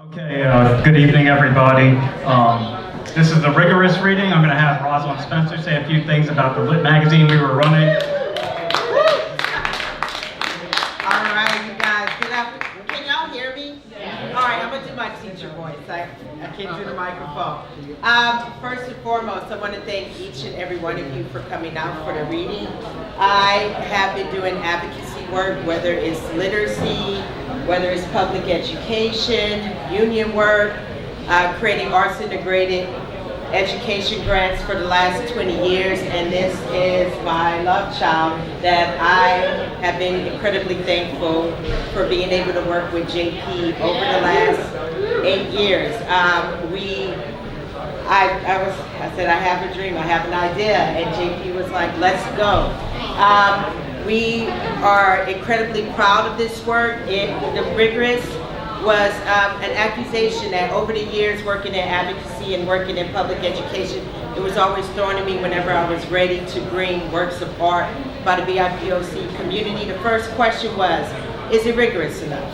Okay, good evening, everybody. This is the rigorous reading. I'm going to have Rosalyn Spencer say a few things about the lit magazine we were running. All right, you guys, good afternoon. Can y'all hear me? Yeah. All right, I'm going to do my teacher voice. I can't do the microphone. First and foremost, I want to thank each and every one of you for coming out for the reading. I have been doing advocacy work, whether it's literacy, whether it's public education, union work, creating arts integrated education grants for the last 20 years, and this is my love child that I have been incredibly thankful for being able to work with JP over the last 8 years. I said, I have a dream, I have an idea, and JP was like, let's go. We are incredibly proud of this work. The rigorous was an accusation that over the years working in advocacy and working in public education, it was always thrown at me whenever I was ready to bring works of art by the BIPOC community. The first question was, is it rigorous enough?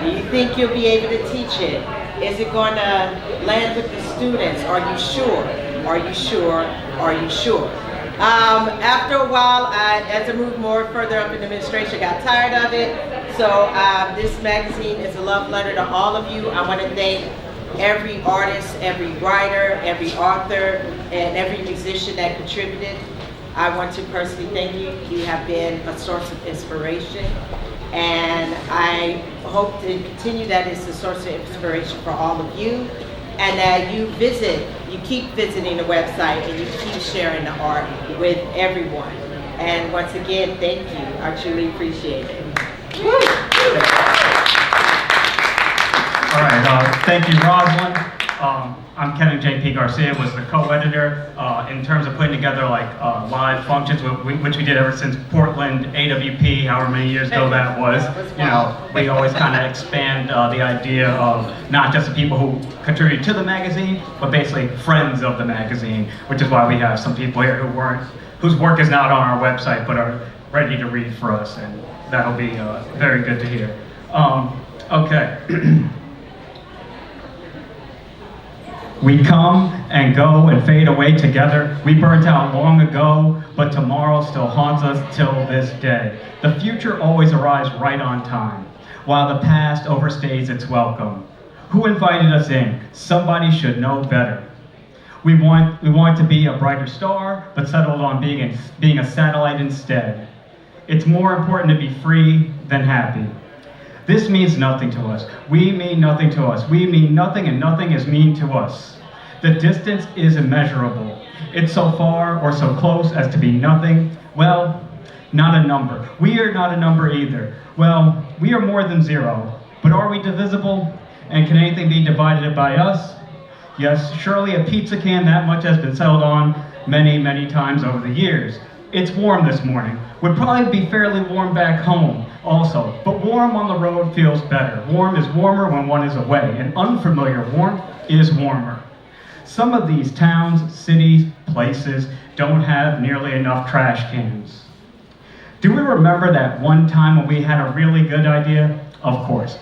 Do you think you'll be able to teach it? Is it going to land with the students? Are you sure? Are you sure? Are you sure? After a while, as I moved more further up in administration, I got tired of it. So this magazine is a love letter to all of you. I want to thank every artist, every writer, every author, and every musician that contributed. I want to personally thank you. You have been a source of inspiration. And I hope to continue that as a source of inspiration for all of you. And that you keep visiting the website and you keep sharing the art with everyone. And once again, thank you. I truly appreciate it. All right, thank you, Rosalyn. I'm JP García, was the co-editor in terms of putting together live functions, which we did ever since Portland AWP, however many years ago that was. You know, we always kind of expand the idea of not just the people who contribute to the magazine, but basically friends of the magazine, which is why we have some people here whose work is not on our website, but are ready to read for us, and that'll be very good to hear. Okay. We come and go and fade away together. We burnt out long ago, but tomorrow still haunts us till this day. The future always arrives right on time, while the past overstays its welcome. Who invited us in? Somebody should know better. We want to be a brighter star, but settled on being a satellite instead. It's more important to be free than happy. This means nothing to us. We mean nothing to us. We mean nothing, and nothing is mean to us. The distance is immeasurable. It's so far or so close as to be nothing. Well, not a number. We are not a number either. Well, we are more than zero. But are we divisible? And can anything be divided by us? Yes, surely a pizza can, that much has been settled on many, many times over the years. It's warm this morning. Would probably be fairly warm back home also, but warm on the road feels better. Warm is warmer when one is away, and unfamiliar warmth is warmer. Some of these towns, cities, places don't have nearly enough trash cans. Do we remember that one time when we had a really good idea? Of course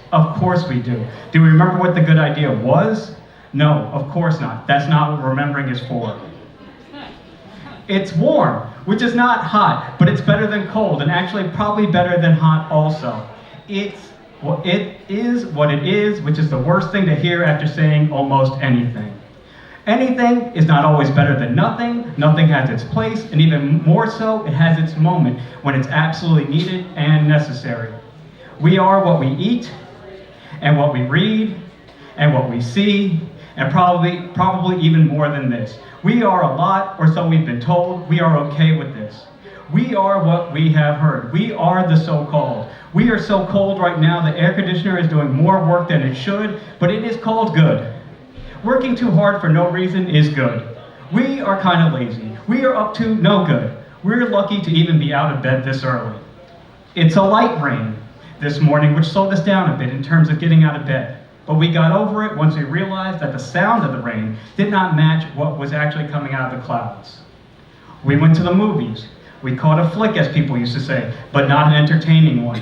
we do. Do we remember what the good idea was? No, of course not. That's not what remembering is for. It's warm, which is not hot, but it's better than cold, and actually probably better than hot also. It is what it is, which is the worst thing to hear after saying almost anything. Anything is not always better than nothing. Nothing has its place, and even more so, it has its moment when it's absolutely needed and necessary. We are what we eat, and what we read, and what we see, and probably even more than this. We are a lot, or so we've been told. We are okay with this. We are what we have heard. We are the so-called. We are so cold right now, the air conditioner is doing more work than it should, but it is called good. Working too hard for no reason is good. We are kind of lazy. We are up to no good. We're lucky to even be out of bed this early. It's a light rain this morning, which slowed us down a bit in terms of getting out of bed. But we got over it once we realized that the sound of the rain did not match what was actually coming out of the clouds. We went to the movies. We caught a flick, as people used to say, but not an entertaining one.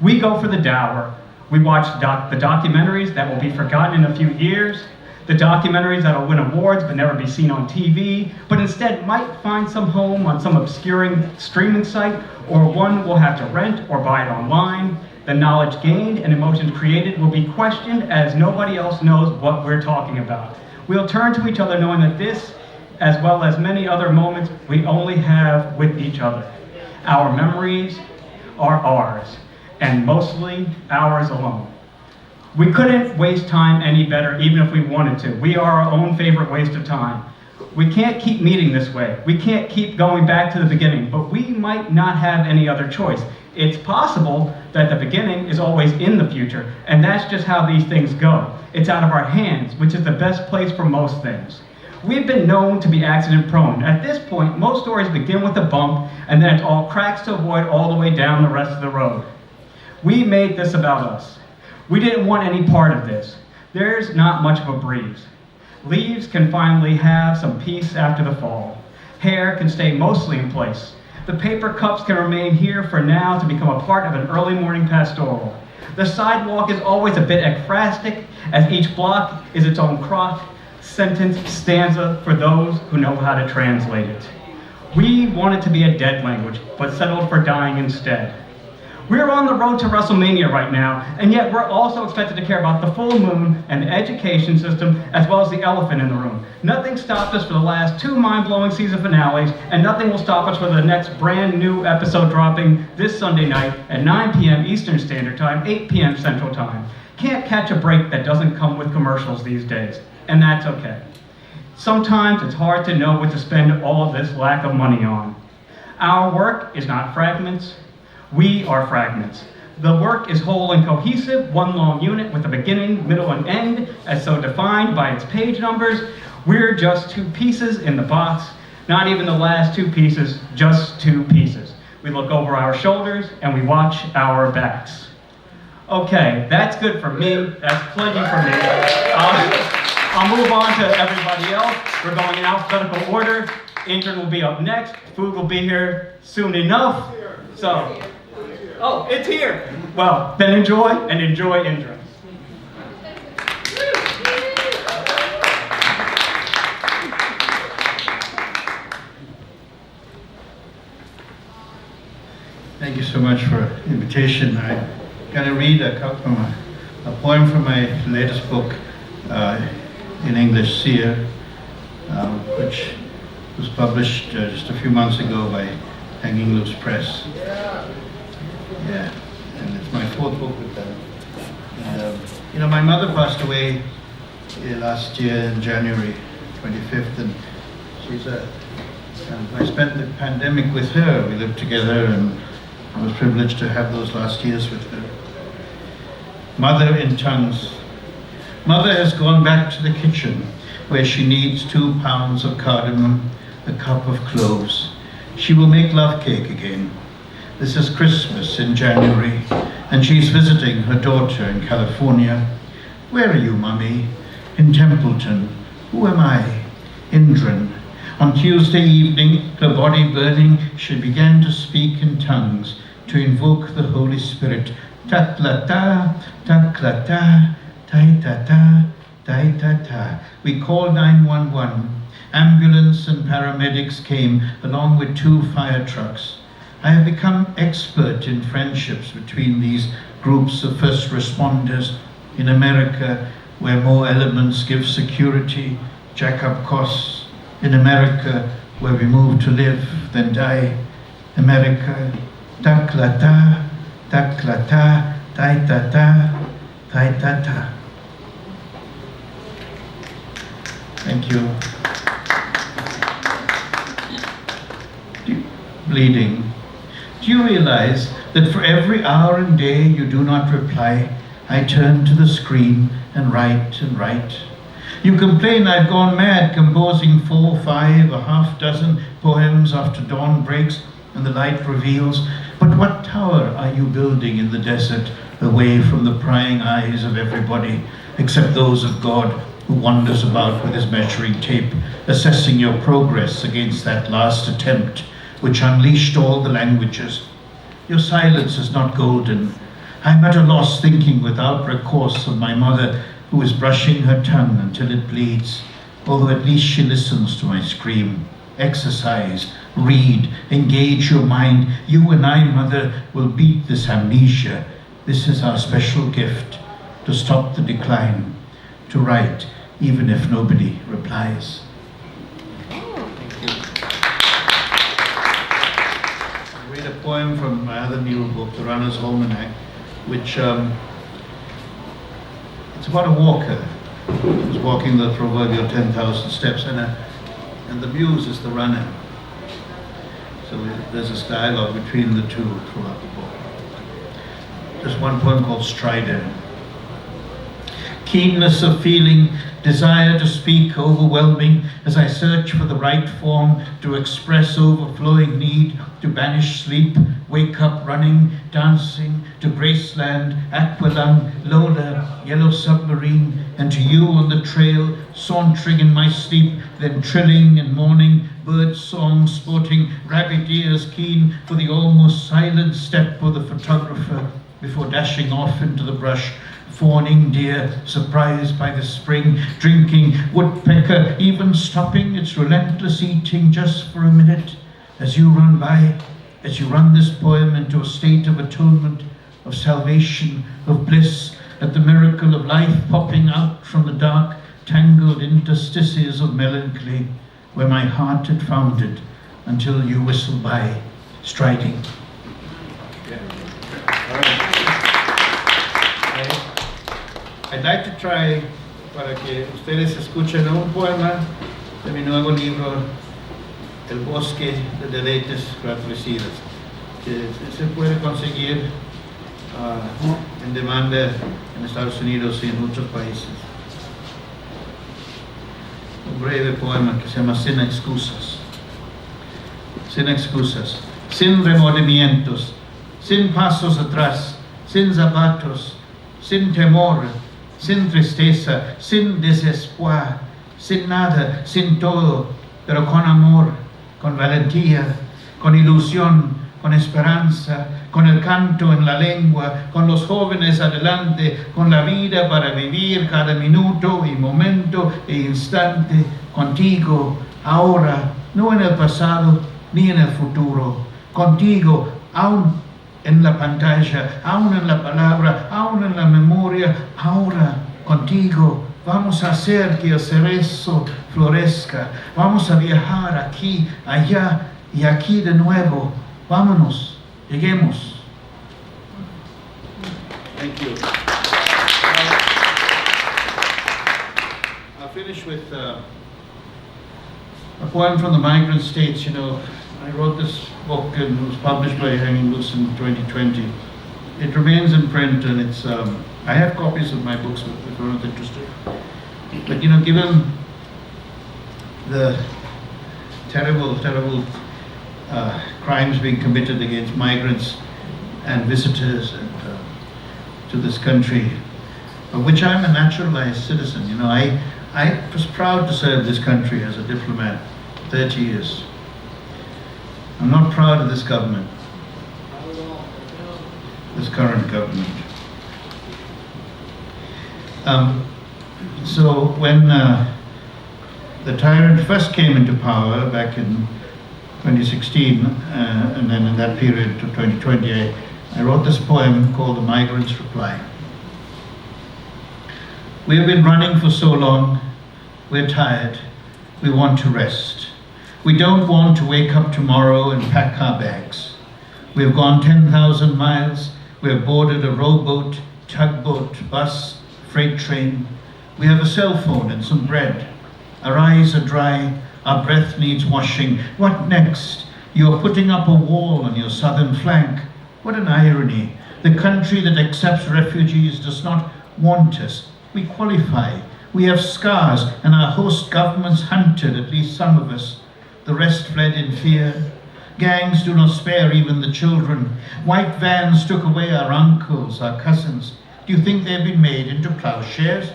We go for the dour. We watch the documentaries that will be forgotten in a few years, the documentaries that will win awards but never be seen on TV, but instead might find some home on some obscuring streaming site, or one we'll have to rent or buy it online. The knowledge gained and emotions created will be questioned as nobody else knows what we're talking about. We'll turn to each other knowing that this, as well as many other moments, we only have with each other. Our memories are ours, and mostly ours alone. We couldn't waste time any better even if we wanted to. We are our own favorite waste of time. We can't keep meeting this way. We can't keep going back to the beginning, but we might not have any other choice. It's possible that the beginning is always in the future, and that's just how these things go. It's out of our hands, which is the best place for most things. We've been known to be accident prone. At this point, most stories begin with a bump, and then it's all cracks to avoid all the way down the rest of the road. We made this about us. We didn't want any part of this. There's not much of a breeze. Leaves can finally have some peace after the fall. Hair can stay mostly in place. The paper cups can remain here for now to become a part of an early morning pastoral. The sidewalk is always a bit ekphrastic, as each block is its own crock, sentence, stanza for those who know how to translate it. We wanted to be a dead language, but settled for dying instead. We're on the road to WrestleMania right now, and yet we're also expected to care about the full moon and the education system, as well as the elephant in the room. Nothing stopped us for the last 2 mind-blowing season finales, and nothing will stop us for the next brand new episode dropping this Sunday night at 9 p.m. Eastern Standard Time, 8 p.m. Central Time. Can't catch a break that doesn't come with commercials these days, and that's okay. Sometimes it's hard to know what to spend all of this lack of money on. Our work is not fragments. We are fragments. The work is whole and cohesive, one long unit with a beginning, middle, and end, as so defined by its page numbers. We're just 2 pieces in the box, not even the last 2 pieces, just 2 pieces. We look over our shoulders and we watch our backs. Okay, that's good for me. That's plenty for me. I'll move on to everybody else. We're going in alphabetical order. Intern will be up next. Food will be here soon enough. So. Oh, it's here. Well, then enjoy and enjoy intro. Thank you so much for the invitation. I'm going to read a poem from my latest book in English, Seer, which was published just a few months ago by Hanging Loose Press. Yeah, and it's my 4th book with them. And, my mother passed away last year in January 25th, and I spent the pandemic with her. We lived together, and I was privileged to have those last years with her. Mother in tongues. Mother has gone back to the kitchen, where she needs 2 pounds of cardamom, a cup of cloves. She will make love cake again. This is Christmas in January, and she's visiting her daughter in California. Where are you, Mummy? In Templeton. Who am I? Indran. On Tuesday evening, her body burning, she began to speak in tongues, to invoke the Holy Spirit. Taklata, taklata, taitata, taitata. We called 911. Ambulance and paramedics came, along with 2 fire trucks. I have become expert in friendships between these groups of first responders in America, where more elements give security, jack up costs. In America, where we move to live than die. America, taklata, taklata, taitata, taitata. Thank you. Bleeding. Do you realize that for every hour and day you do not reply, I turn to the screen and write and write? You complain I've gone mad, composing 4, 5, a half dozen poems after dawn breaks and the light reveals. But what tower are you building in the desert, away from the prying eyes of everybody, except those of God, who wanders about with his measuring tape, assessing your progress against that last attempt, which unleashed all the languages? Your silence is not golden. I'm at a loss thinking without recourse of my mother, who is brushing her tongue until it bleeds, although at least she listens to my scream. Exercise, read, engage your mind. You and I, mother, will beat this amnesia. This is our special gift, to stop the decline, to write, even if nobody replies. Thank you. I read a poem from my other new book, The Runner's Almanac, which it's about a walker who's walking the proverbial 10,000 steps, and the muse is the runner. So there's this dialogue between the two throughout the book. There's one poem called Strider. Keenness of feeling, desire to speak overwhelming as I search for the right form to express overflowing need, to banish sleep, wake up running, dancing, to Graceland, Aqualung, Lola, Yellow Submarine, and to you on the trail, sauntering in my sleep, then trilling and mourning, bird song sporting, rabbit ears keen for the almost silent step of the photographer before dashing off into the brush, fawning deer, surprised by the spring, drinking, woodpecker, even stopping its relentless eating just for a minute as you run by, as you run this poem into a state of atonement, of salvation, of bliss, at the miracle of life popping out from the dark, tangled interstices of melancholy, where my heart had found it until you whistled by, striding. I'd like to try, para que ustedes escuchen un poema de mi nuevo libro, El bosque de deleites fratricidas, que se puede conseguir en demanda en Estados Unidos y en muchos países. Un breve poema que se llama Sin excusas. Sin excusas, sin remordimientos, sin pasos atrás, sin zapatos, sin temor, sin tristeza, sin desespoir, sin nada, sin todo, pero con amor, con valentía, con ilusión, con esperanza, con el canto en la lengua, con los jóvenes adelante, con la vida para vivir cada minuto y momento e instante, contigo, ahora, no en el pasado ni en el futuro, contigo, aún en la pantalla, aún en la palabra, aún en la memoria, ahora contigo. Vamos a hacer que el cerezo florezca. Vamos a viajar aquí, allá y aquí de nuevo. Vámonos, lleguemos. Thank you. I'll finish with a poem from the migrant states. You know, I wrote this book and it was published by Hanging Loose in 2020. It remains in print and it's, I have copies of my books if anyone's interested. But you know, given the terrible crimes being committed against migrants and visitors and, to this country, of which I'm a naturalized citizen. You know, I was proud to serve this country as a diplomat 30 years. I'm not proud of this government, this current government. So when the tyrant first came into power back in 2016, and then in that period to 2020, I wrote this poem called The Migrant's Reply. We have been running for so long, we're tired, we want to rest. We don't want to wake up tomorrow and pack our bags. We have gone 10,000 miles, we have boarded a rowboat, tugboat, bus, freight train. We have a cell phone and some bread. Our eyes are dry, our breath needs washing. What next? You are putting up a wall on your southern flank. What an irony. The country that accepts refugees does not want us. We qualify. We have scars, and our host governments hunted at least some of us. The rest fled in fear. Gangs do not spare even the children. White vans took away our uncles, our cousins. Do you think they've been made into plowshares?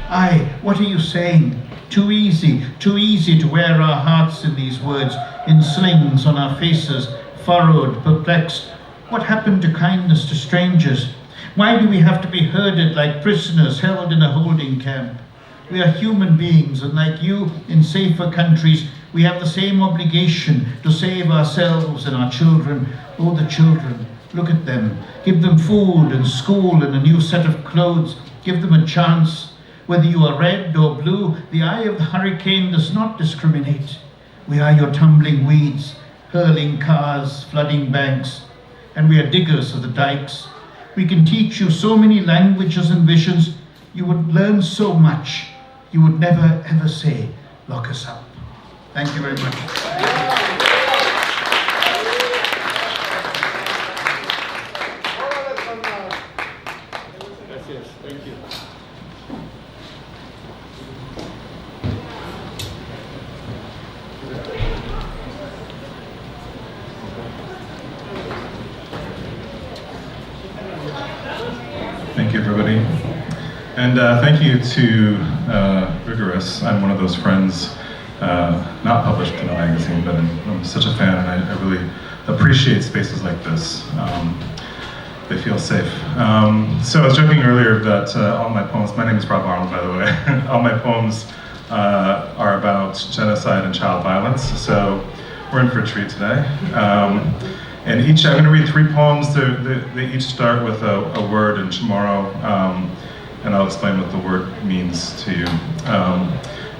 Aye, what are you saying? Too easy to wear our hearts in these words, in slings on our faces, furrowed, perplexed. What happened to kindness to strangers? Why do we have to be herded like prisoners held in a holding camp? We are human beings, and like you in safer countries, we have the same obligation to save ourselves and our children. Oh, the children, look at them. Give them food and school and a new set of clothes. Give them a chance. Whether you are red or blue, the eye of the hurricane does not discriminate. We are your tumbling weeds, hurling cars, flooding banks, and we are diggers of the dikes. We can teach you so many languages and visions. You would learn so much. You would never ever say, lock us up. Thank you very much. Gracias. Thank you. Thank you, everybody. And thank you to Rigorous. I'm one of those friends, not published in a magazine, but I'm such a fan, and I really appreciate spaces like this. They feel safe. So I was joking earlier that all my poems, my name is Rob Arnold, by the way, all my poems are about genocide and child violence. So we're in for a treat today. And I'm going to read 3 poems. They each start with a word in Chamorro, and I'll explain what the word means to you.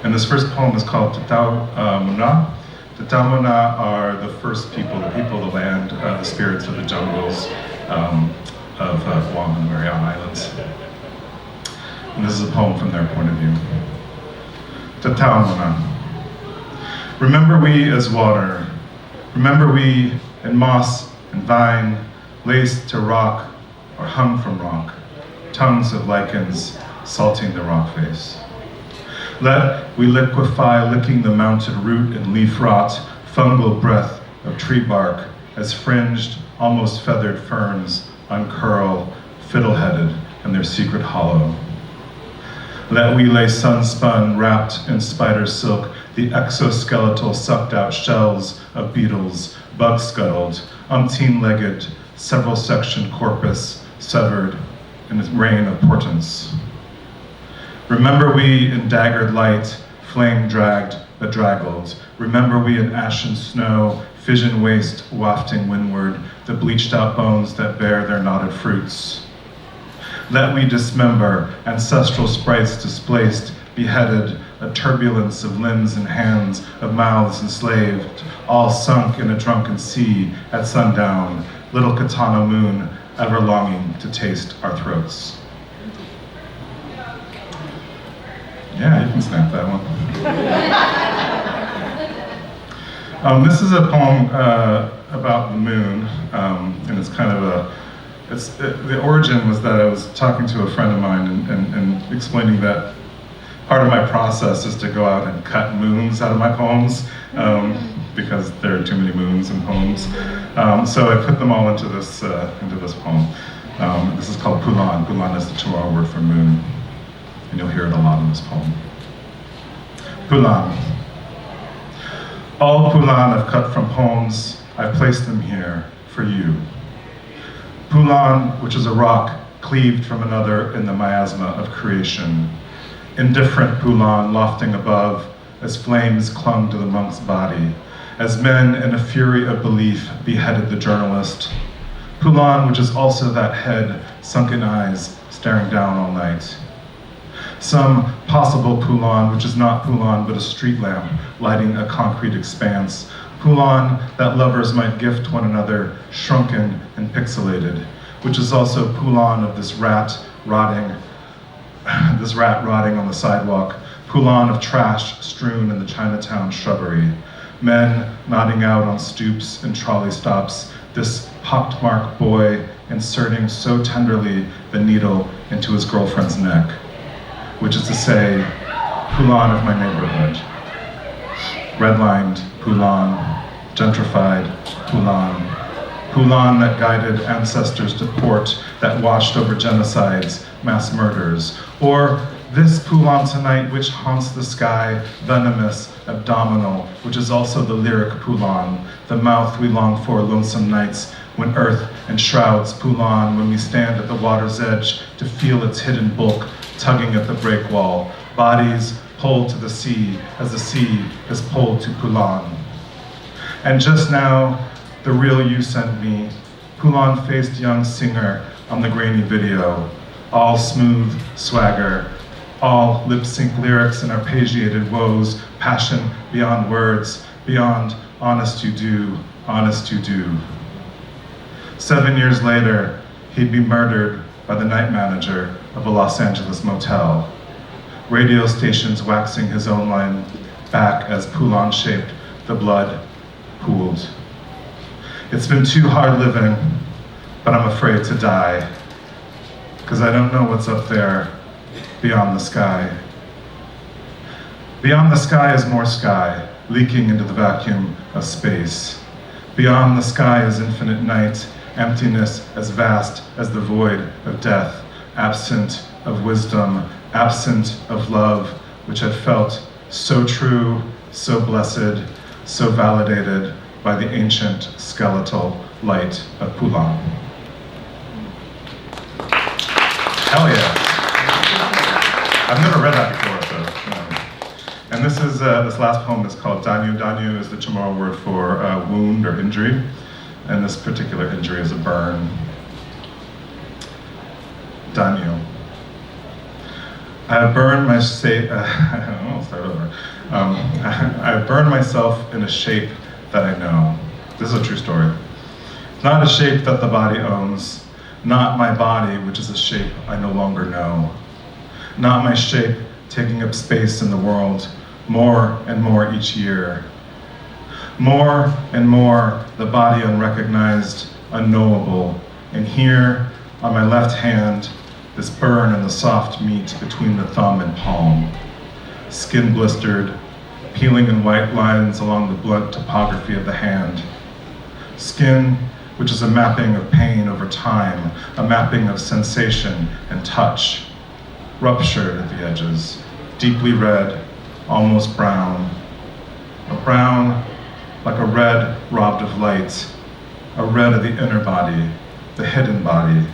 And this first poem is called Tatao Muna. Tatao Muna are the first people, the land, the spirits of the jungles of Guam and the Mariana Islands. And this is a poem from their point of view. Tatao Muna. Remember we as water. Remember we and moss and vine, laced to rock or hung from rock, tongues of lichens salting the rock face. Let we liquefy, licking the mounted root and leaf rot, fungal breath of tree bark, as fringed, almost feathered ferns uncurl, fiddle-headed in their secret hollow. Let we lay sun-spun, wrapped in spider silk, the exoskeletal sucked-out shells of beetles, bug-scuttled, umpteen-legged, several-section corpus severed in its rain of portents. Remember we in daggered light, flame-dragged, bedraggled. Remember we in ashen snow, fission waste wafting windward, the bleached-out bones that bear their knotted fruits. Let we dismember, ancestral sprites displaced, beheaded, a turbulence of limbs and hands, of mouths enslaved, all sunk in a drunken sea at sundown, little katana moon, ever longing to taste our throats. Yeah, you can snap that one. This is a poem about the moon, and it's kind of the origin was that I was talking to a friend of mine and explaining that part of my process is to go out and cut moons out of my poems, because there are too many moons in poems. So I put them all into this poem. This is called Pulan. Pulan is the Chamorro word for moon, and you'll hear it a lot in this poem. Pulan. All Pulan I've cut from poems, I've placed them here for you. Pulan, which is a rock cleaved from another in the miasma of creation. Indifferent Pulan lofting above, as flames clung to the monk's body, as men in a fury of belief beheaded the journalist. Pulan, which is also that head, sunken eyes, staring down all night. Some possible Pulan, which is not Pulan, but a street lamp lighting a concrete expanse. Pulan that lovers might gift one another, shrunken and pixelated, which is also Pulan of this rat rotting on the sidewalk, Pulan of trash strewn in the Chinatown shrubbery, men nodding out on stoops and trolley stops, this pockmarked boy inserting so tenderly the needle into his girlfriend's neck, which is to say, Pulan of my neighborhood. Redlined Pulan, gentrified Pulan, Pulan that guided ancestors to port, that watched over genocides, mass murders, or this Pulan tonight which haunts the sky, venomous, abdominal, which is also the lyric Pulan, the mouth we long for lonesome nights when earth enshrouds Poulon when we stand at the water's edge to feel its hidden bulk tugging at the breakwall, bodies pulled to the sea as the sea is pulled to Poulon. And just now, the reel you sent me, Poulon-faced young singer on the grainy video, all smooth swagger, all lip-sync lyrics and arpeggiated woes, passion beyond words, beyond honest you do, honest you do. 7 years later, he'd be murdered by the night manager of a Los Angeles motel. Radio stations waxing his own line back as Poulon shaped, the blood pooled. It's been too hard living, but I'm afraid to die, because I don't know what's up there beyond the sky. Beyond the sky is more sky, leaking into the vacuum of space. Beyond the sky is infinite night, emptiness as vast as the void of death, absent of wisdom, absent of love, which had felt so true, so blessed, so validated by the ancient skeletal light of Poulon. Hell yeah. I've never read that before, so. And this last poem is called Danyu. Danyu is the Chamorro word for wound or injury. And this particular injury is a burn. Danyu. I have burned my I'll start over. I have burned myself in a shape that I know. This is a true story. It's not a shape that the body owns, not my body, which is a shape I no longer know. Not my shape taking up space in the world, more and more each year. More and more, the body unrecognized, unknowable, and here, on my left hand, this burn in the soft meat between the thumb and palm. Skin blistered, peeling in white lines along the blunt topography of the hand. Skin, which is a mapping of pain over time, a mapping of sensation and touch. Ruptured at the edges, deeply red, almost brown. A brown like a red robbed of light, a red of the inner body, the hidden body.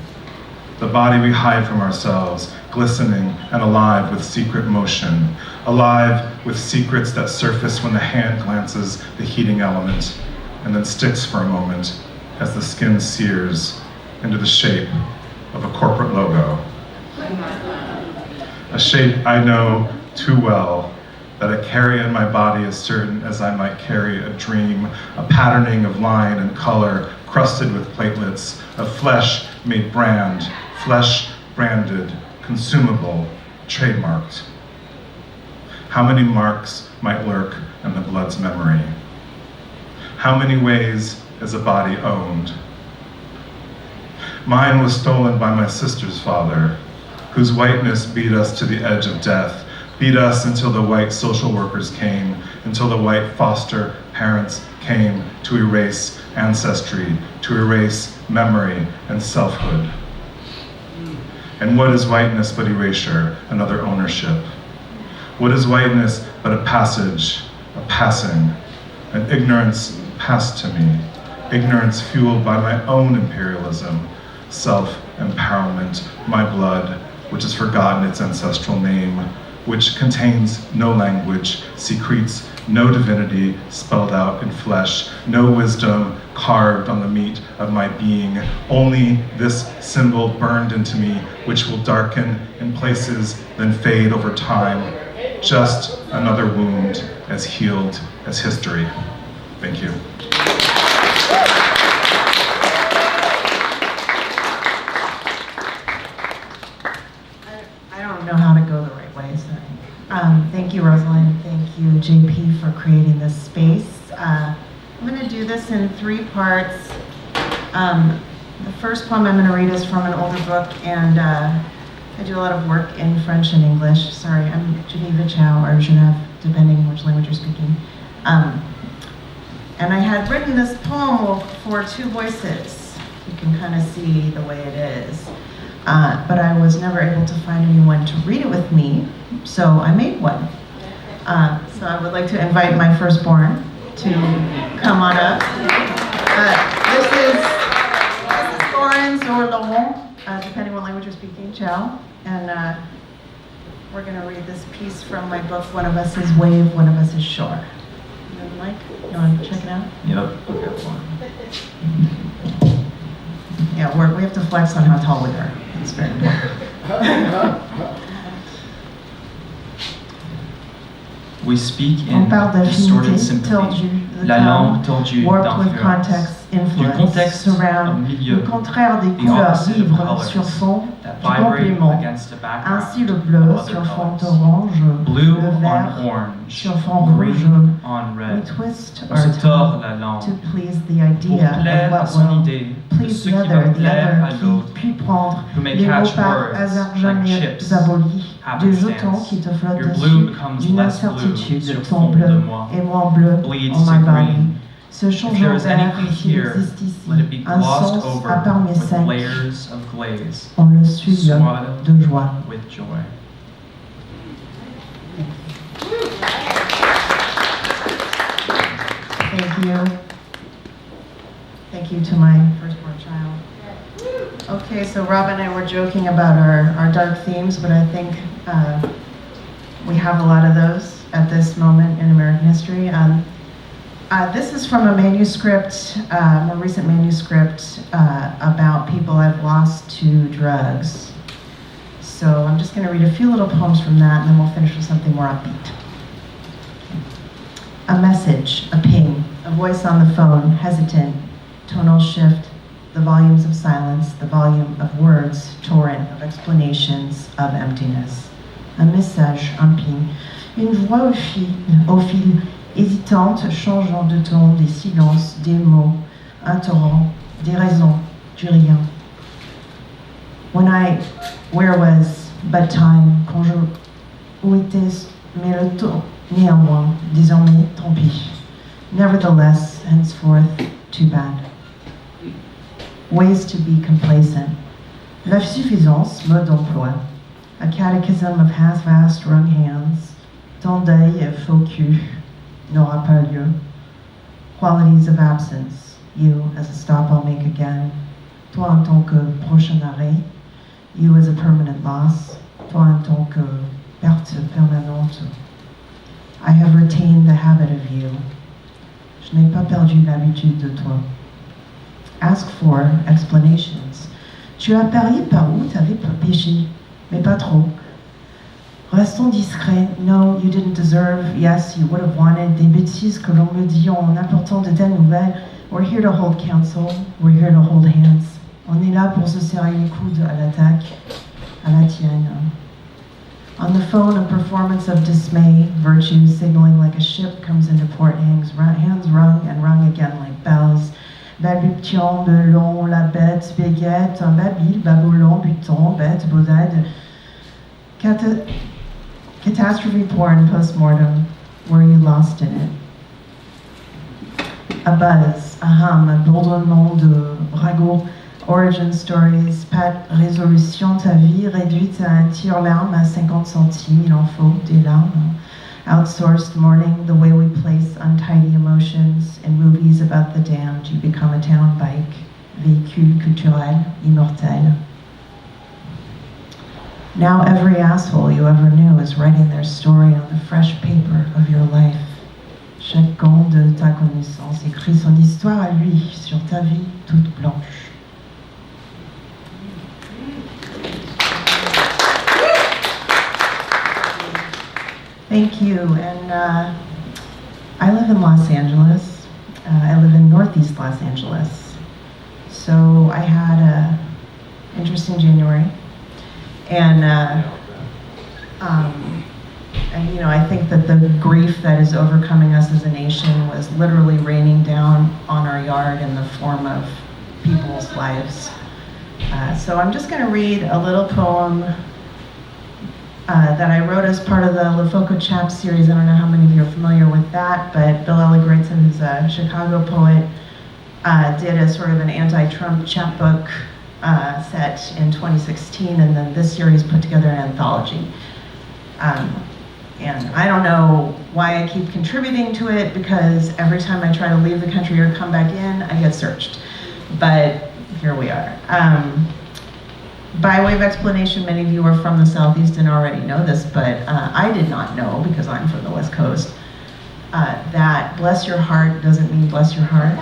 The body we hide from ourselves, glistening and alive with secret motion, alive with secrets that surface when the hand glances the heating element, and then sticks for a moment as the skin sears into the shape of a corporate logo. A shape I know too well, that I carry in my body as certain as I might carry a dream, a patterning of line and color crusted with platelets, of flesh made brand, flesh branded, consumable, trademarked. How many marks might lurk in the blood's memory? How many ways is a body owned? Mine was stolen by my sister's father, whose whiteness beat us to the edge of death, beat us until the white social workers came, until the white foster parents came to erase ancestry, to erase memory and selfhood. And what is whiteness but erasure, another ownership? What is whiteness but a passage, a passing, an ignorance passed to me, ignorance fueled by my own imperialism, self-empowerment, my blood, which has forgotten its ancestral name, which contains no language, secretes no divinity spelled out in flesh, no wisdom carved on the meat of my being, only this symbol burned into me, which will darken in places, then fade over time, just another wound as healed as history. Thank you. I don't know how to go the right way, so thank you, Rosalyn. Thank you, JP, for creating this space. I'm going to do this in 3 parts. The first poem I'm going to read is from an older book, and I do a lot of work in French and English. Sorry, I'm Genève Chao, or Genève, depending which language you're speaking. And I had written this poem for 2 voices. You can kind of see the way it is. But I was never able to find anyone to read it with me, so I made one. So I would like to invite my firstborn to come on up. This is friends or Laurent, depending what language you're speaking, Chao. And we're going to read this piece from my book, One of Us is Wave, One of Us is Shore. Mike, you want to check it out? Yep. Okay. Yeah, we have to flex on how tall we are. It's very important. We speak On in parle distorted d'affinité, sympathy. tordu, the La langue tordue warped with d'influence. context, Du influence, contexte au surround, milieu. le contraire des The couleurs opposite of libres colors sur fond that du vibrate complément. against a background Ainsi le bleu of other sur fond colors. orange, Blue le vert on orange, sur fond rouge. green on We red. twist On our se tord tongue la langue to please the pour idea plaire of à what son will idée, de please ce the qui va other plaire à qui l'autre, puis prendre who may les mots catch par words hasard like jamais chips, abolis, des jetons happenstance. qui te flottent Your blue dessus, becomes d'une less blue incertitude, sur ton fond de bleu moi, et moins bleu bleeds on my to body. green. Ce If changement there is vert anything qui here, existe ici, let it be un glossed sens over à part mes with cinq, layers of glaze, on le suit swathed de joie. with joy. Thank you. Thank you to my firstborn child. Okay, so Rob and I were joking about our dark themes, but I think we have a lot of those at this moment in American history. This is from a manuscript, more recent manuscript about people I've lost to drugs. So I'm just going to read a few little poems from that, and then we'll finish with something more upbeat. A message, a ping, a voice on the phone, hesitant, tonal shift, the volumes of silence, the volume of words, torrent of explanations, of emptiness. Un message, un ping, une voix au fil, hésitante, changeant de ton, des silences, des mots, un torrent, des raisons, du rien. Where was, but time, quand je, où était, mais le temps, néanmoins, désormais, tant pis. Nevertheless, henceforth, too bad. Ways to be complacent. La suffisance, mode d'emploi. A catechism of half-assed wrung hands. Tant d'œil et faux cul n'aura pas lieu. Qualities of absence. You as a stop I'll make again. Toi en tant que prochain arrêt. You as a permanent loss. Toi en tant que perte permanente. I have retained the habit of you. Je n'ai pas perdu l'habitude de toi. Ask for explanations. Tu as parié par où t'avais péché, mais pas trop. Restons discrets. No, you didn't deserve. Yes, you would have wanted. Des bêtises que l'on me dit en apportant de telles nouvelles. We're here to hold counsel. We're here to hold hands. On est là pour se serrer les coudes à l'attaque, à la tienne. On the phone, a performance of dismay, virtue signaling like a ship comes into port, hands rung and rung again like bells. Balbution, belon, la bête, béguette, un babil, baboulon, buton, bête, baudade. Catastrophe porn, post-mortem, were you lost in it? A buzz, a hum, un bourdonnement de ragots, origin stories, pas de résolution, ta vie réduite à un tire-larme à 50 centimes, il en faut des larmes. Outsourced mourning, the way we place untidy emotions. In movies about the damned, you become a town bike, véhicule culturel, immortel. Now every asshole you ever knew is writing their story on the fresh paper of your life. Chaque gant de ta connaissance écrit son histoire à lui sur ta vie toute blanche. Thank you, and I live in Los Angeles. I live in Northeast Los Angeles. So I had an interesting January, and you know, I think that the grief that is overcoming us as a nation was literally raining down on our yard in the form of people's lives. So I'm just going to read a little poem that I wrote as part of the Le Foco Chap series. I don't know how many of you are familiar with that, but Bill Elligratson, who's a Chicago poet, did a sort of an anti-Trump chapbook set in 2016, and then this series put together an anthology. And I don't know why I keep contributing to it, because every time I try to leave the country or come back in, I get searched. But here we are. By way of explanation, many of you are from the Southeast and already know this, but I did not know, because I'm from the West Coast, that bless your heart doesn't mean bless your heart.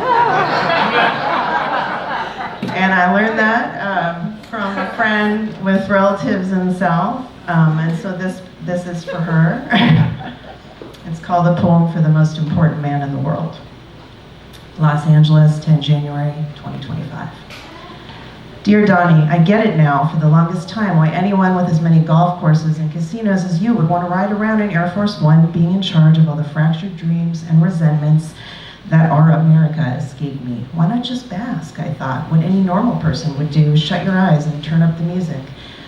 And I learned that from a friend with relatives in the South, and so this is for her. It's called A Poem for the Most Important Man in the World. Los Angeles, 10 January 2025. Dear Donnie, I get it now for the longest time why anyone with as many golf courses and casinos as you would want to ride around in Air Force One, being in charge of all the fractured dreams and resentments that are America escape me. Why not just bask, I thought. What any normal person would do is shut your eyes and turn up the music.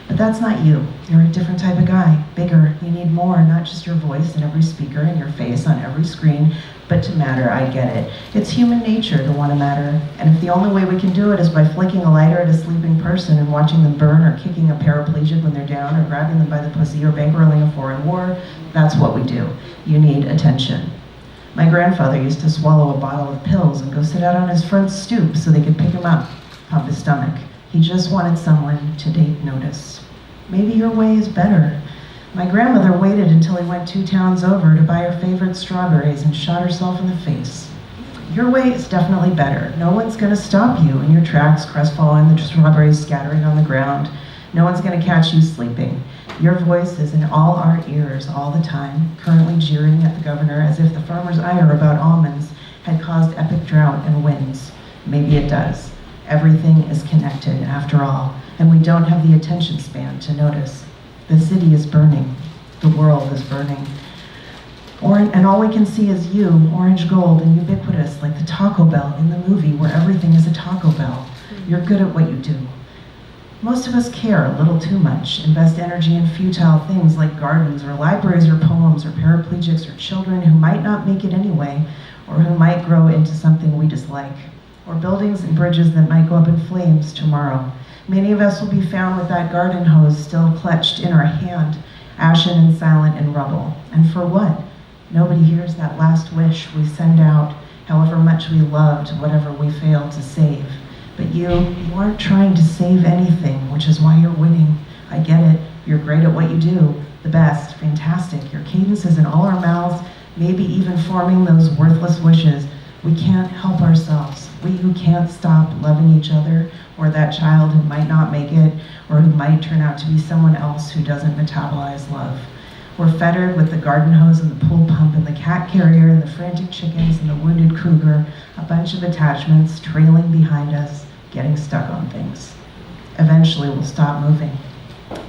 But that's not you. You're a different type of guy. Bigger. You need more, not just your voice in every speaker and your face on every screen, but to matter. I get it. It's human nature to want to matter. And if the only way we can do it is by flicking a lighter at a sleeping person and watching them burn, or kicking a paraplegic when they're down, or grabbing them by the pussy, or bankrolling a foreign war, that's what we do. You need attention. My grandfather used to swallow a bottle of pills and go sit out on his front stoop so they could pick him up, pump his stomach. He just wanted someone to take notice. Maybe your way is better. My grandmother waited until he went 2 towns over to buy her favorite strawberries and shot herself in the face. Your way is definitely better. No one's gonna stop you in your tracks, crestfallen, the strawberries scattering on the ground. No one's gonna catch you sleeping. Your voice is in all our ears all the time, currently jeering at the governor as if the farmer's ire about almonds had caused epic drought and winds. Maybe it does. Everything is connected after all, and we don't have the attention span to notice. The city is burning. The world is burning. And all we can see is you, orange gold and ubiquitous, like the Taco Bell in the movie where everything is a Taco Bell. You're good at what you do. Most of us care a little too much, invest energy in futile things like gardens or libraries or poems or paraplegics or children who might not make it anyway, or who might grow into something we dislike, or buildings and bridges that might go up in flames tomorrow. Many of us will be found with that garden hose still clutched in our hand, ashen and silent in rubble. And for what? Nobody hears that last wish we send out, however much we loved whatever we failed to save. But you aren't trying to save anything, which is why you're winning. I get it. You're great at what you do. The best. Fantastic. Your cadence is in all our mouths, maybe even forming those worthless wishes. We can't help ourselves. We who can't stop loving each other, or that child who might not make it, or who might turn out to be someone else who doesn't metabolize love. We're fettered with the garden hose and the pool pump and the cat carrier and the frantic chickens and the wounded cougar, a bunch of attachments trailing behind us, getting stuck on things. Eventually we'll stop moving.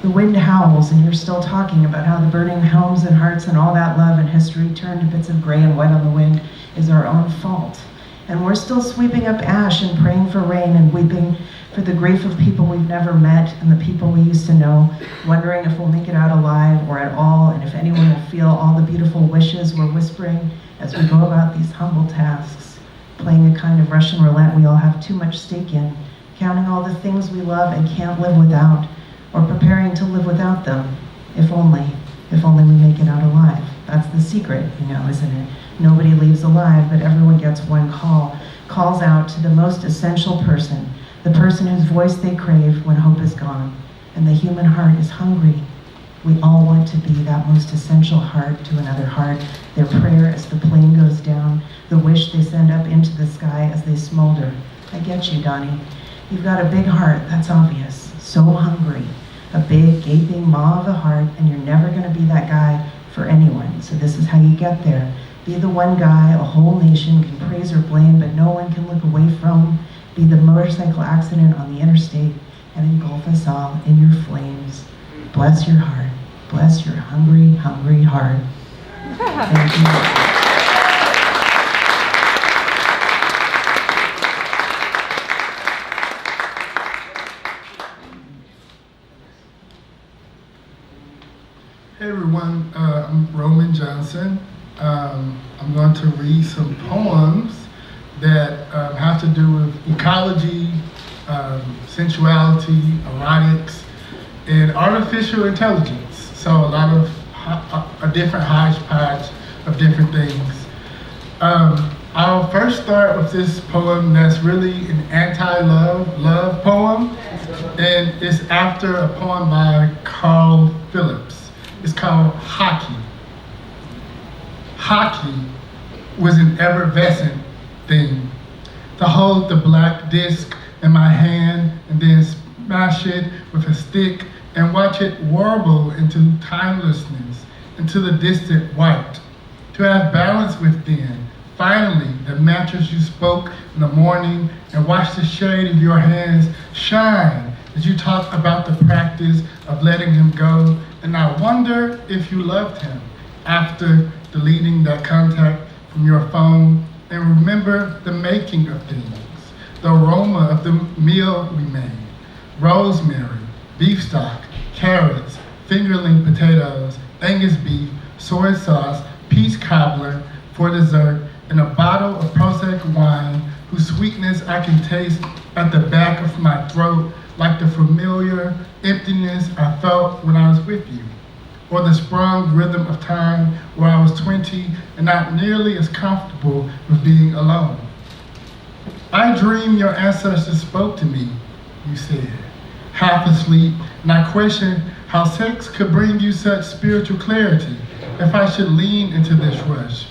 The wind howls and you're still talking about how the burning homes and hearts and all that love and history turned to bits of gray and white on the wind is our own fault. And we're still sweeping up ash and praying for rain and weeping for the grief of people we've never met and the people we used to know, wondering if we'll make it out alive or at all, and if anyone will feel all the beautiful wishes we're whispering as we go about these humble tasks, playing a kind of Russian roulette we all have too much stake in, counting all the things we love and can't live without, or preparing to live without them, if only we make it out alive. That's the secret, isn't it? Nobody leaves alive, but everyone gets one call, calls out to the most essential person, the person whose voice they crave when hope is gone. And the human heart is hungry. We all want to be that most essential heart to another heart, their prayer as the plane goes down, the wish they send up into the sky as they smolder. I get you, Donnie. You've got a big heart, that's obvious. So hungry. A big, gaping maw of a heart, and you're never going to be that guy for anyone. So this is how you get there. Be the one guy a whole nation can praise or blame, but no one can look away from. Be the motorcycle accident on the interstate and engulf us all in your flames. Bless your heart. Bless your hungry, hungry heart. Thank you. Hey everyone, I'm Roman Johnson. I'm going to read some poems that have to do with ecology, sensuality, erotics, and artificial intelligence. So a lot of a different hodgepodge of different things. I'll first start with this poem that's really an anti-love poem, and it's after a poem by Carl Phillips. It's called Hockey. Hockey was an effervescent thing. To hold the black disc in my hand and then smash it with a stick and watch it warble into timelessness, into the distant white. To have balance within, finally, the mattress you spoke in the morning, and watch the shade of your hands shine as you talk about the practice of letting him go. And I wonder if you loved him after deleting that contact from your phone, and remember the making of things, the aroma of the meal we made, rosemary, beef stock, carrots, fingerling potatoes, Angus beef, soy sauce, peach cobbler for dessert, and a bottle of Prosecco wine whose sweetness I can taste at the back of my throat, like the familiar emptiness I felt when I was with you, or the sprung rhythm of time where I was 20 and not nearly as comfortable with being alone. I dream your ancestors spoke to me, you said, half asleep, and I questioned how sex could bring you such spiritual clarity if I should lean into this rush.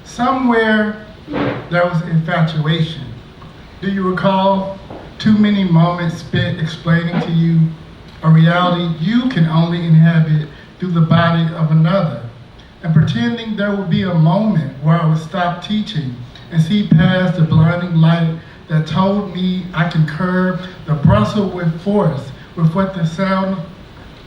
Somewhere there was infatuation. Do you recall too many moments spent explaining to you a reality you can only inhabit through the body of another, and pretending there would be a moment where I would stop teaching and see past the blinding light that told me I can curb the bristle with force with what the sound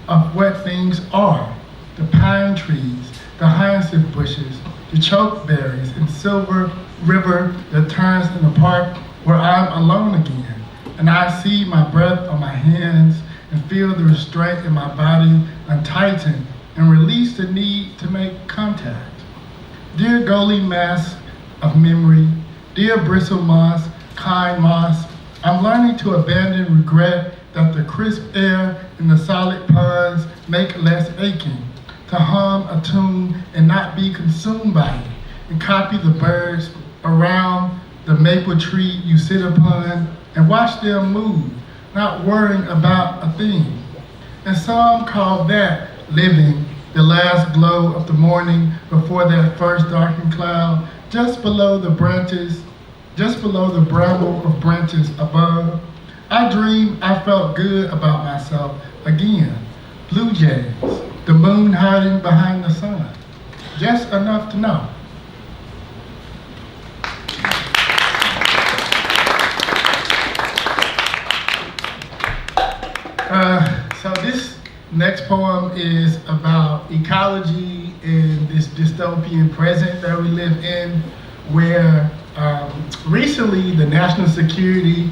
of what things are, the pine trees, the hyacinth bushes, the chokeberries and silver river that turns in the park where I'm alone again, and I see my breath on my hands and feel the restraint in my body untighten and release the need to make contact. Dear goalie mask of memory, dear bristle moss, kind moss, I'm learning to abandon regret that the crisp air and the solid ponds make less aching, to hum a tune and not be consumed by it, and copy the birds around the maple tree you sit upon and watch them move, not worrying about a thing. And some call that living, the last glow of the morning before that first darkened cloud, just below the branches, just below the bramble of branches above. I dreamed I felt good about myself again. Blue jays, the moon hiding behind the sun, just enough to know. So this next poem is about ecology in this dystopian present that we live in, where recently the National Security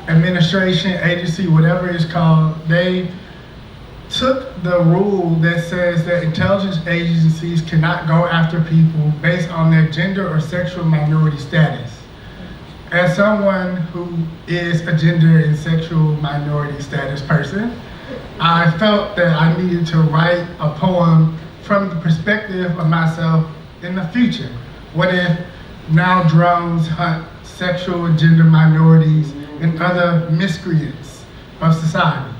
Administration, agency, whatever it's called, they took the rule that says that intelligence agencies cannot go after people based on their gender or sexual minority status. As someone who is a gender and sexual minority status person, I felt that I needed to write a poem from the perspective of myself in the future. What if now drones hunt sexual and gender minorities and other miscreants of society?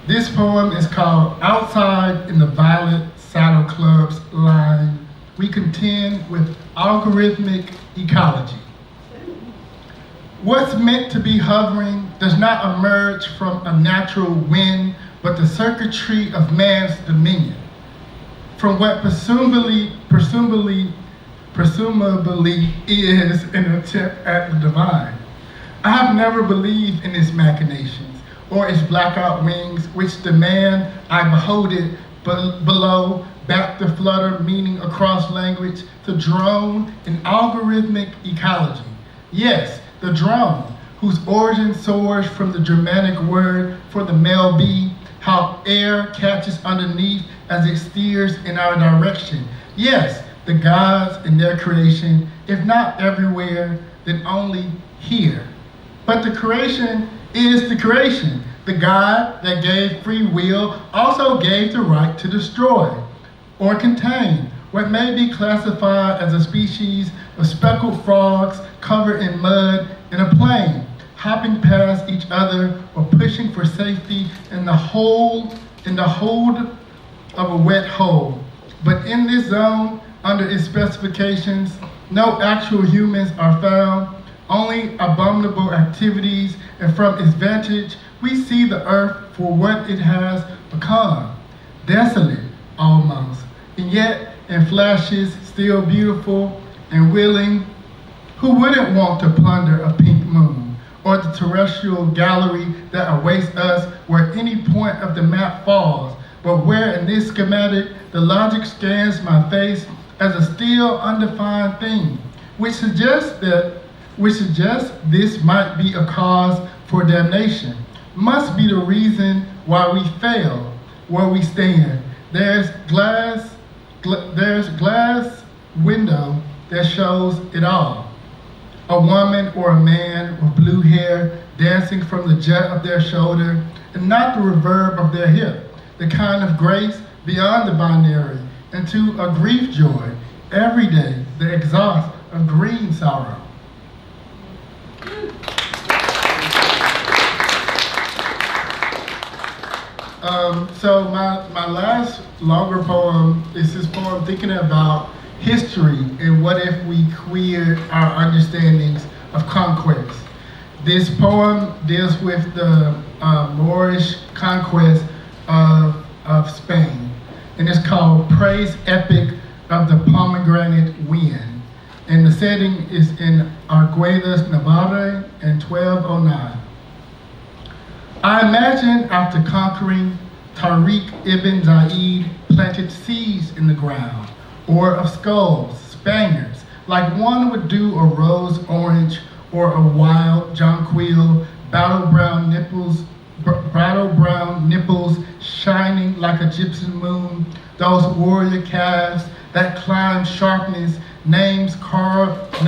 This poem is called Outside in the Violet Saddle Club's Line. We contend with algorithmic ecology. What's meant to be hovering does not emerge from a natural wind, but the circuitry of man's dominion. From what presumably is an attempt at the divine. I have never believed in its machinations or its blackout wings, which demand I behold it below, back to flutter meaning across language, to drone in algorithmic ecology. Yes, the drone, whose origin soars from the Germanic word for the male bee, how air catches underneath as it steers in our direction. Yes, the gods in their creation, if not everywhere, then only here. But the creation is the creation. The God that gave free will also gave the right to destroy or contain what may be classified as a species of speckled frogs covered in mud in a plane, hopping past each other or pushing for safety in the hold of a wet hole. But in this zone, under its specifications, no actual humans are found, only abominable activities, and from its vantage, we see the earth for what it has become. Desolate, almost, and yet in flashes still beautiful and willing. Who wouldn't want to plunder a pink moon or the terrestrial gallery that awaits us where any point of the map falls, but where in this schematic the logic scans my face as a still undefined thing, which suggests this might be a cause for damnation, must be the reason why we fail where we stand. There's glass window that shows it all. A woman or a man with blue hair dancing from the jet of their shoulder and not the reverb of their hip, the kind of grace beyond the binary into a grief joy, every day, the exhaust of green sorrow. So my last longer poem is this poem thinking about history and what if we queered our understandings of conquest. This poem deals with the Moorish conquest of Spain, and it's called Praise Epic of the Pomegranate Wind. And the setting is in Arguedas, Navarre in 1209. I imagine after conquering, Tariq ibn Zaid planted seeds in the ground, or of skulls, Spaniards, like one would do a rose orange or a wild jonquil, battle brown nipples shining like a gypsum moon, those warrior calves that climb sharpness, names carved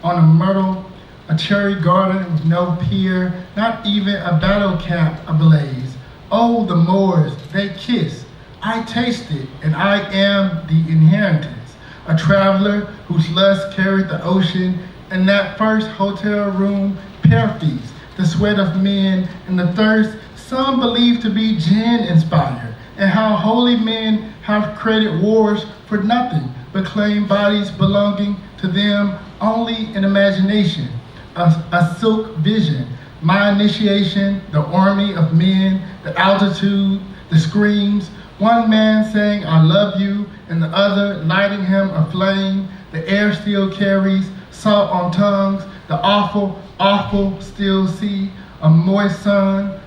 on a myrtle, a cherry garden with no pier, not even a battle camp ablaze. Oh, the Moors, they kiss. I taste it, and I am the inheritance. A traveler whose lust carried the ocean, and that first hotel room pear feast, the sweat of men, and the thirst some believe to be jinn-inspired, and how holy men have created wars for nothing, but claim bodies belonging to them only in imagination. A silk vision, my initiation, the army of men, the altitude, the screams, one man saying I love you, and the other lighting him a flame, the air still carries salt on tongues, the awful, awful still sea, a moist sun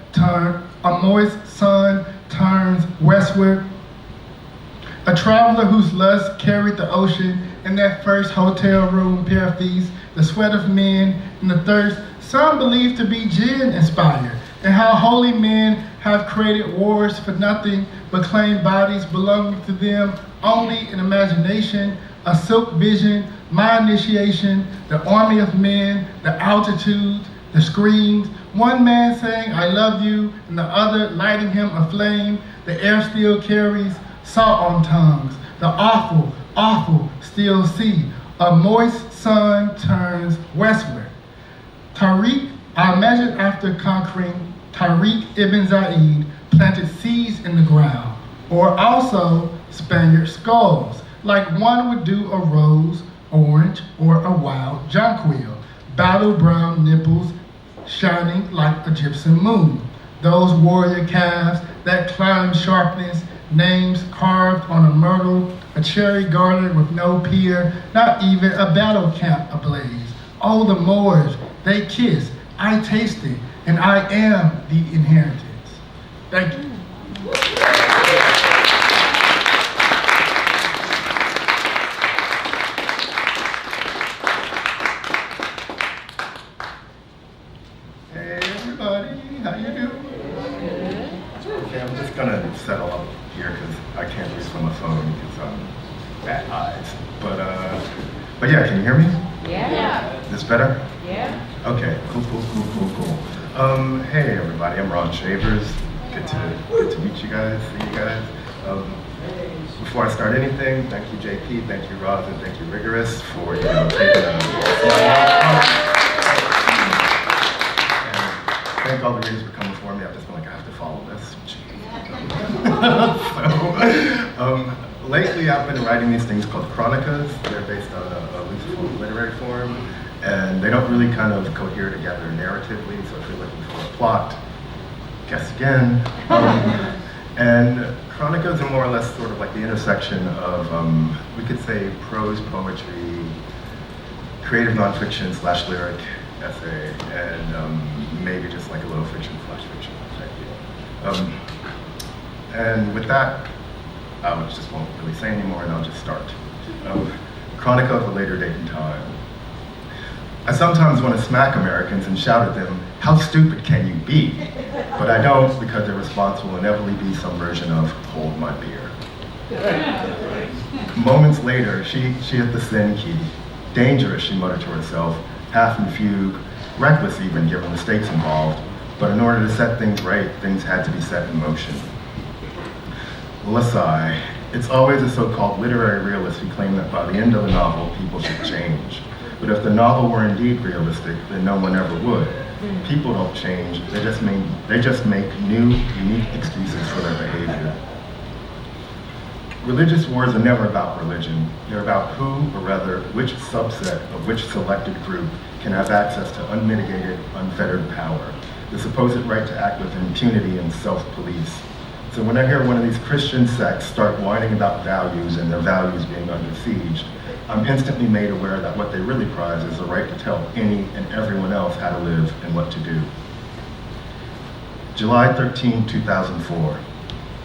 turns westward. A traveler whose lust carried the ocean in that first hotel room pear feast, the sweat of men and the thirst some believe to be jinn-inspired, and how holy men have created wars for nothing but claim bodies belonging to them only in imagination, a silk vision, my initiation, the army of men, the altitude, the screams, one man saying I love you and the other lighting him a flame, the air still carries salt on tongues, the awful, awful still sea, a moist sun turns westward. Tariq, I imagine after conquering, Tariq ibn Zaid planted seeds in the ground, or also Spaniard skulls, like one would do a rose, orange, or a wild jonquil, battle brown nipples shining like a gypsum moon, those warrior calves that climb sharpness, names carved on a myrtle, a cherry garden with no pier, not even a battle camp ablaze. Oh, the Moors, they kiss, I taste it, and I am the inheritance. Thank you. Hey everybody, how you doing? Okay, I'm just gonna settle up here because I can't read from my phone because I'm bad eyes. But yeah, can you hear me? Yeah. This better? Yeah. Okay, cool. Hey everybody, I'm Rone Shavers. Good to meet you guys, see you guys. Before I start anything, thank you JP, thank you Roz, and thank you Rigorous for taking a and thank all the readers for coming for me. I've just been like, I have to follow this. So, lately I've been writing these things called chronicas. They're based on a loose literary form, and they don't really kind of cohere together narratively, so if you're looking for a plot, guess again. And chronicas are more or less sort of like the intersection of, we could say, prose poetry, creative nonfiction / lyric essay, and maybe just like a little fiction / fiction type. And with that, I just won't really say anymore, and I'll just start. Chronica of a later date and time. I sometimes want to smack Americans and shout at them, how stupid can you be? But I don't, because their response will inevitably be some version of, hold my beer. Moments later, she hit the send key. Dangerous, she muttered to herself, half in fugue, reckless even given the stakes involved. But in order to set things right, things had to be set in motion. Lasai. It's always the so-called literary realists who claim that by the end of the novel, people should change. But if the novel were indeed realistic, then no one ever would. People don't change, they just make new, unique excuses for their behavior. Religious wars are never about religion. They're about who, or rather, which subset of which selected group can have access to unmitigated, unfettered power, the supposed right to act with impunity and self-police. So when I hear one of these Christian sects start whining about values and their values being under siege, I'm instantly made aware that what they really prize is the right to tell any and everyone else how to live and what to do. July 13, 2004.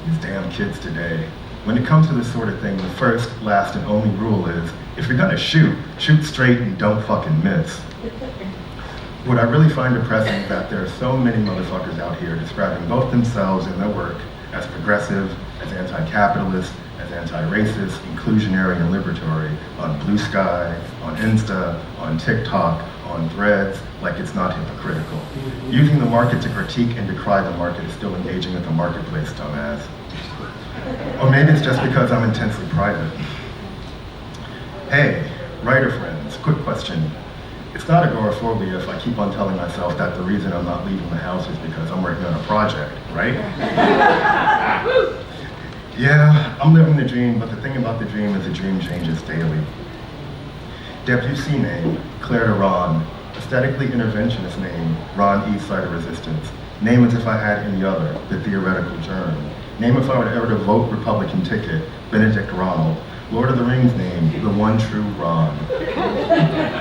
These damn kids today. When it comes to this sort of thing, the first, last, and only rule is, if you're gonna shoot, shoot straight and don't fucking miss. What I really find depressing is that there are so many motherfuckers out here describing both themselves and their work as progressive, as anti-capitalist, as anti-racist, inclusionary, and liberatory on Blue Sky, on Insta, on TikTok, on Threads, like it's not hypocritical. Using the market to critique and decry the market is still engaging with the marketplace, dumbass. Or maybe it's just because I'm intensely private. Hey, writer friends, quick question. It's not agoraphobia if I keep on telling myself that the reason I'm not leaving the house is because I'm working on a project, right? Yeah, I'm living the dream, but the thing about the dream is the dream changes daily. Deputy name, Claire de Ron. Aesthetically interventionist name, Ron Eastside of Resistance. Name as if I had any other, the theoretical germ. Name if I were ever to vote Republican ticket, Benedict Ronald. Lord of the Rings name, the one true Ron.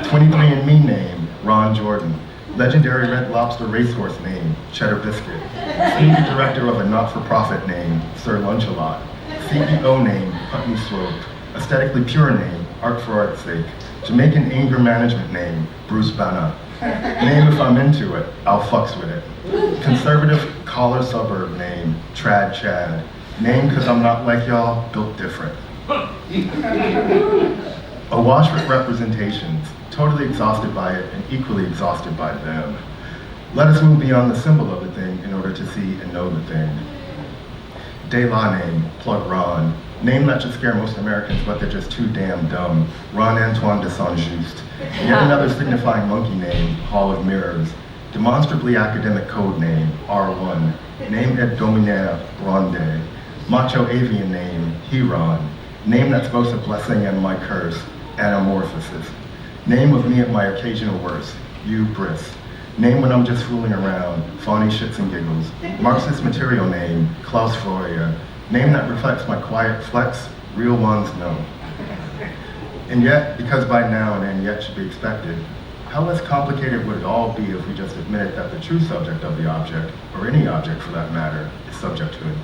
23andMe name, Ron Jordan. Legendary Red Lobster racehorse name, Cheddar Biscuit. Senior director of a not-for-profit name, Sir Lunch-A-Lot. CEO name, Putney Swope. Aesthetically pure name, Art for Art's sake. Jamaican anger management name, Bruce Banner. Name if I'm into it, I'll fucks with it. Conservative collar suburb name, Trad Chad. Name cause I'm not like y'all, built different. Awash with representations, totally exhausted by it and equally exhausted by them. Let us move beyond the symbol of the thing in order to see and know the thing. De La name, plug Ron. Name that should scare most Americans, but they're just too damn dumb. Ron Antoine de Saint-Just. Yet another signifying monkey name, Hall of Mirrors. Demonstrably academic code name, R1. Name et dominaire, Ronde. Macho avian name, Heron. Name that's both a blessing and my curse, Anamorphosis. Name of me at my occasional worst, Briss. Name when I'm just fooling around, Fawny Shits and Giggles. Marxist material name, Klaus Fourier. Name that reflects my quiet flex, real ones no. And yet, because by now and yet should be expected, how less complicated would it all be if we just admitted that the true subject of the object, or any object for that matter, is subject to it?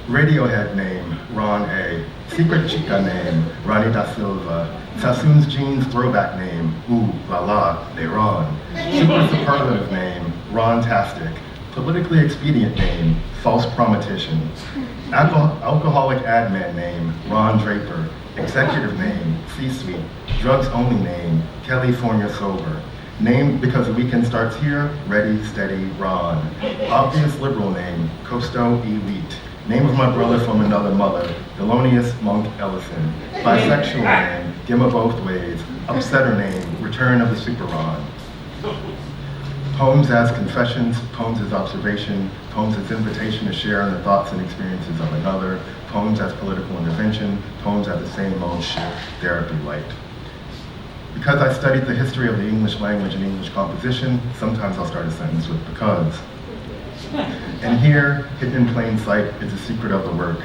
Radiohead name, Ron A. Secret Chica name, Ronnie Da Silva. Sassoon's Jeans throwback name, Ooh La La, they Ron. Super superlative name, Ron-tastic. Politically expedient name, False Prometician. Alcoholic ad man name, Ron Draper. Executive name, C-Suite. Drugs only name, California Sober. Name because the weekend starts here, ready, steady, Ron. Obvious liberal name, Costo Elite. Name of my brother from another mother, Thelonious Monk Ellison. Bisexual name, Gimma both ways. Upsetter name, Return of the Super Ron. Poems as confessions, poems as observation, poems as invitation to share in the thoughts and experiences of another, poems as political intervention, poems as the same old shit, therapy light. Because I studied the history of the English language and English composition, sometimes I'll start a sentence with because. And here, hidden in plain sight, is the secret of the work.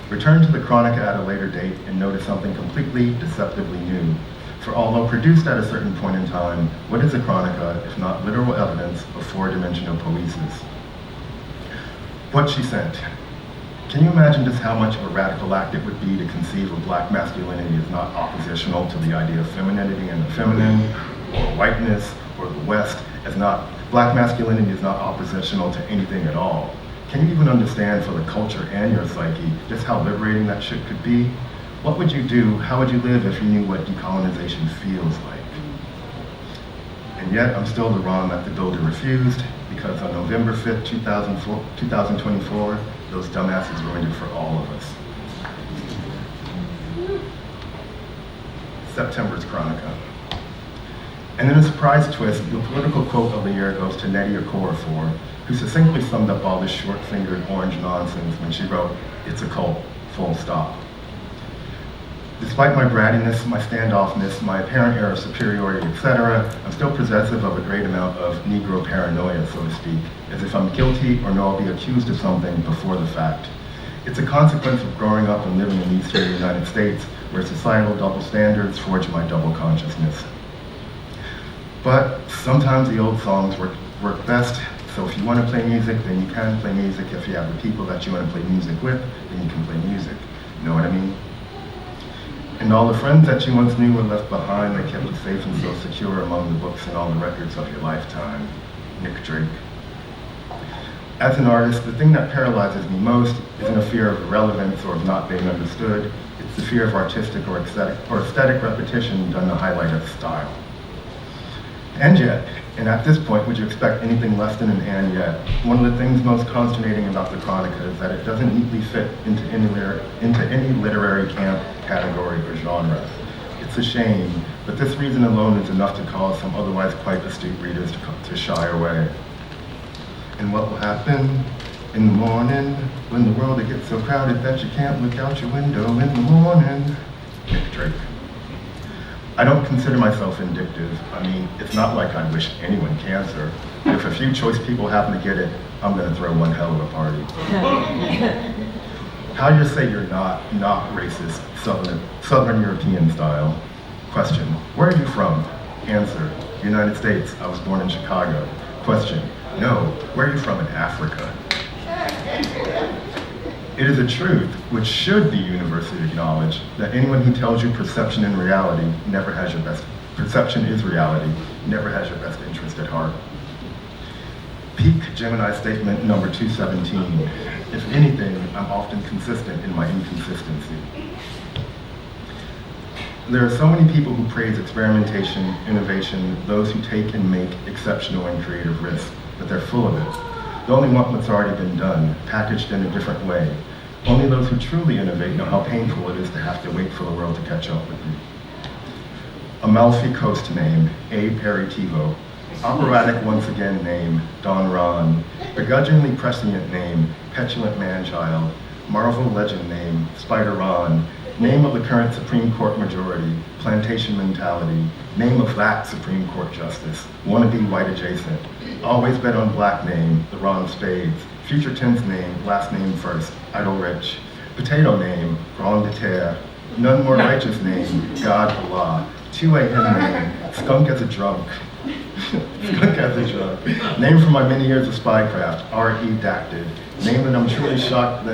Return to the Chronica at a later date and notice something completely, deceptively new. For although produced at a certain point in time, what is a Chronica if not literal evidence of four-dimensional poiesis? What she sent. Can you imagine just how much of a radical act it would be to conceive of black masculinity as not oppositional to the idea of femininity and the feminine, or whiteness, or the West, as not, black masculinity is not oppositional to anything at all? Can you even understand for the culture and your psyche just how liberating that shit could be? What would you do, how would you live if you knew what decolonization feels like? And yet, I'm still the Ron that the builder refused, because on November 5th, 2024, those dumbasses ruined it for all of us. September's Chronica. And in a surprise twist, the political quote of the year goes to Nnedi Okorafor, who succinctly summed up all this short-fingered orange nonsense when she wrote, "It's a cult, full stop." Despite my brattiness, my standoffness, my apparent air of superiority, etc., I'm still possessive of a great amount of Negro paranoia, so to speak, as if I'm guilty or know I'll be accused of something before the fact. It's a consequence of growing up and living in the Eastern United States, where societal double standards forge my double consciousness. But sometimes the old songs work best, so if you want to play music, then you can play music. If you have the people that you want to play music with, then you can play music. You know what I mean? And all the friends that you once knew were left behind, they kept you safe and so secure among the books and all the records of your lifetime. Nick Drake. As an artist, the thing that paralyzes me most isn't a fear of irrelevance or of not being understood. It's the fear of artistic or aesthetic repetition done to highlight a style. And yet, and at this point, would you expect anything less than an and yet? One of the things most consternating about the Chronica is that it doesn't neatly fit into any literary camp, category, or genre. It's a shame, but this reason alone is enough to cause some otherwise quite astute readers to shy away. And what will happen in the morning when the world gets so crowded that you can't look out your window in the morning? Nick Drake. I don't consider myself vindictive. I mean, it's not like I wish anyone cancer. If a few choice people happen to get it, I'm gonna throw one hell of a party. How do you say you're not racist, Southern European style? Question, where are you from? Answer, United States, I was born in Chicago. Question, no, where are you from in Africa? It is a truth, which should be universally acknowledged, that anyone who tells you perception and reality never has your best, perception is reality, never has your best interest at heart. Peak Gemini statement number 217. If anything, I'm often consistent in my inconsistency. There are so many people who praise experimentation, innovation, those who take and make exceptional and creative risks, but they're full of it. They only want what's already been done, packaged in a different way. Only those who truly innovate know how painful it is to have to wait for the world to catch up with you. Amalfi Coast name, Aperitivo. Operatic once again name, Don Ron. Begrudgingly prescient name, Petulant Manchild. Marvel legend name, Spider Ron. Name of the current Supreme Court majority, Plantation Mentality. Name of that Supreme Court justice, wannabe white adjacent. Always bet on black name, the Ron Spades. Future tense name, last name first, Idle Rich. Potato name, Grand de Terre. None more righteous name, God Allah. 2 a.m. name, Skunk as a Drunk. Skunk as a Drunk. Name from my many years of spycraft, R.E. Dacted. Name that I'm truly shocked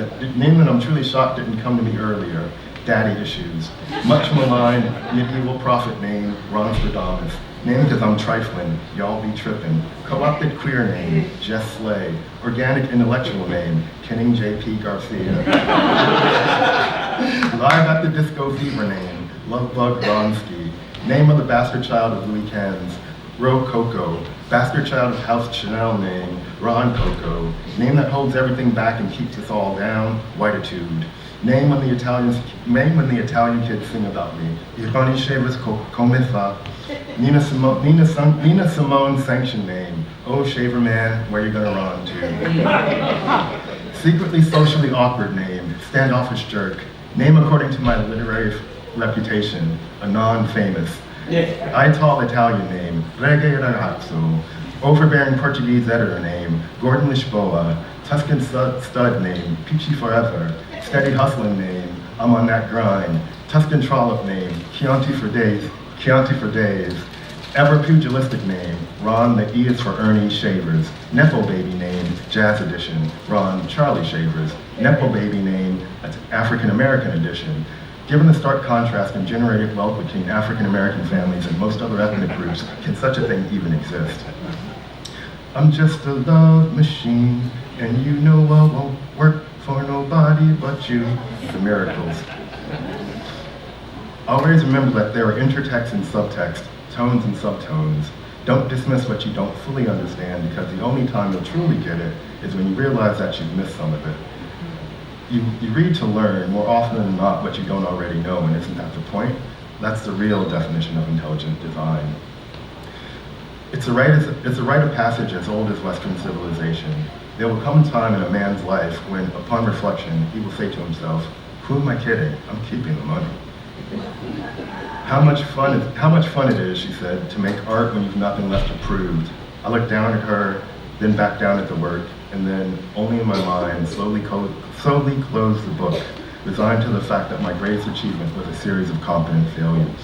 didn't come to me earlier. Daddy Issues. Much maligned medieval prophet name, Ronstradamus. Name because I'm trifling, y'all be tripping. Co-opted queer name, Jess Slay. Organic intellectual name, Kenning JP García. Live at the Disco Fever name, Lovebug Ronski. Name of the bastard child of Louis Cans, Ro Coco. Bastard child of House Chanel name, Ron Coco. Name that holds everything back and keeps us all down, Whititude. Name when the Italian kids sing about me. Rone Shavers come fa. Nina Simone sanction name. Oh, Shaver Man, where you gonna run to? Secretly socially awkward name. Standoffish jerk. Name according to my literary reputation. A non-famous. I tall Italian name. Reggae ragazzo. Overbearing Portuguese editor name. Gordon Lisboa. Tuscan stud name. Peachy forever. Steady hustling name. I'm on that grind. Tuscan trollop name. Chianti for days. Ever pugilistic name. Ron, the E is for Ernie Shavers. Nepo baby name. Jazz edition. Ron, Charlie Shavers. Nepo baby name. That's African American edition. Given the stark contrast in generated wealth between African American families and most other ethnic groups, can such a thing even exist? I'm just a love machine, and you know I won't work for nobody but you. The miracles. Always remember that there are intertext and subtext, tones and subtones. Don't dismiss what you don't fully understand, because the only time you'll truly get it is when you realize that you've missed some of it. You read to learn more often than not what you don't already know, and isn't that the point? That's the real definition of intelligent design. It's a rite of passage as old as Western civilization. There will come a time in a man's life when, upon reflection, he will say to himself, who am I kidding? I'm keeping the money. How much fun it is, she said, to make art when you've nothing left to prove. I looked down at her, then back down at the work, and then, only in my mind, slowly closed the book, resigned to the fact that my greatest achievement was a series of competent failures.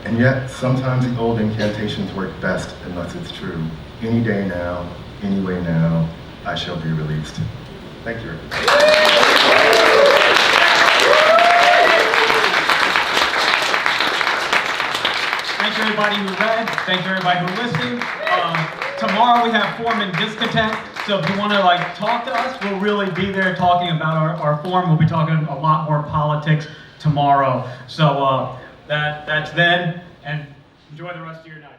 And yet, sometimes the old incantations work best unless it's true. Any day now, anyway now, I shall be released. Thank you. Thank you everybody who read. Thank you everybody who listened. Tomorrow we have Form and Discontent. So if you want to talk to us, we'll really be there talking about our form. We'll be talking a lot more politics tomorrow. So that's then, and enjoy the rest of your night.